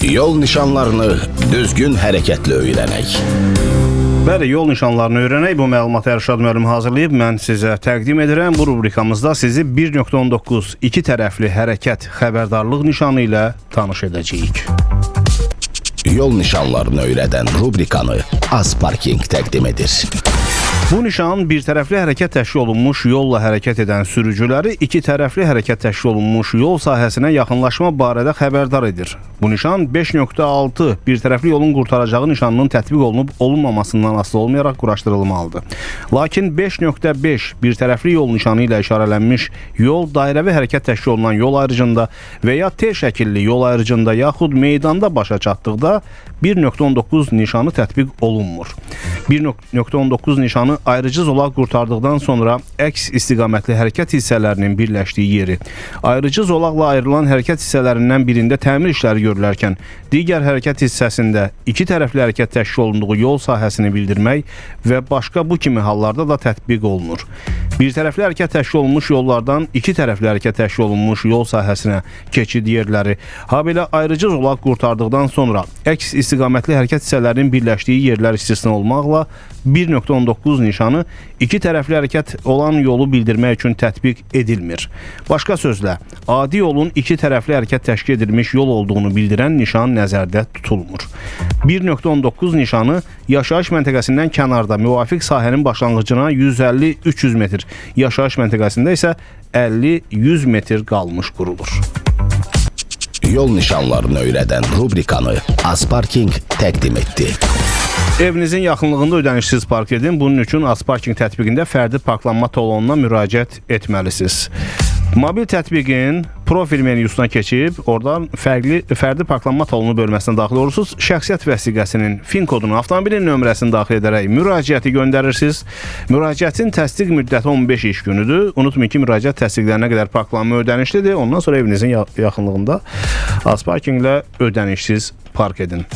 Yol nişanlarını düzgün hərəkətlə öyrənək. Bəli, yol nişanlarını öyrənək. Bu məlumatı Ərşad müəllim hazırlayıb, mən sizə təqdim edirəm. Bu rubrikamızda sizi 1.19 iki tərəfli hərəkət xəbərdarlıq nişanı ilə tanış edəcəyik. Yol nişanlarını öyrədən rubrikanı Azparking təqdim edir. Bu nişan bir tərəfli hərəkət təşkil olunmuş yolla hərəkət edən sürücüləri iki tərəfli hərəkət təşkil olunmuş yol sahəsinə yaxınlaşma barədə xəbərdar edir. Bu nişan 5.6 bir tərəfli yolun qurtaracağı nişanının tətbiq olunub olunmamasından asılı olmayaraq quraşdırılmalıdır. Lakin 5.5 bir tərəfli yol nişanı ilə işarələnmiş yol dairəvi hərəkət təşkil olunan yol ayrıcında və ya T şəkilli yol ayrıcında yaxud meydanda başa çatdıqda 1.19 nişanı tətbiq olunmur. 1.19 nişanı ayrıcı zolaq qurtardıqdan sonra əks istiqamətli hərəkət hissələrinin birləşdiyi yeri, ayrıcı zolaqla ayrılan hərəkət hissələrindən birində təmir işləri görülərkən, digər hərəkət hissəsində iki tərəfli hərəkət təşkil olunduğu yol sahəsini bildirmək və başqa bu kimi hallarda da tətbiq olunur. Bir tərəfli hərəkət təşkil olunmuş yollardan iki tərəfli hərəkət təşkil olunmuş yol sahəsinə keçid yerləri, habelə ayrıcı zolaq qurtardıqdan sonra əks istiqamətli hərəkət hissələrinin birləşdiyi yerlər istisna olmaqla 1.19 nişanı iki tərəfli hərəkət olan yolu bildirmək üçün tətbiq edilmir. Başqa sözlə, adi yolun iki tərəfli hərəkət təşkil edilmiş yol olduğunu bildirən nişan nəzərdə tutulmur. 1.19 nişanı yaşayış məntəqəsindən kənarda müvafiq sahənin başlanğıcına 150-300 metr, yaşayış məntəqəsində isə 50-100 metr qalmış qurulur. Yol nişanlarını öyrədən rubrikanı Azparking təqdim etdi. Evinizin yaxınlığında ödənişsiz park edin. Bunun üçün Azparking tətbiqində fərdi parklanma talonuna müraciət etməlisiniz. Mobil tətbiqin profil menüsuna keçib, oradan fərdi parklanma talonu bölməsinə daxil olursunuz. Şəxsiyyət vəsiqəsinin fin kodunu, avtomobilin nömrəsini daxil edərək müraciəti göndərirsiniz. Müraciətin təsdiq müddəti 15 iş günüdür. Unutmayın ki, müraciət təsdiqlərinə qədər parklanma ödənişlidir. Ondan sonra evinizin yaxınlığında Azparking ilə ödənişsiz park edin.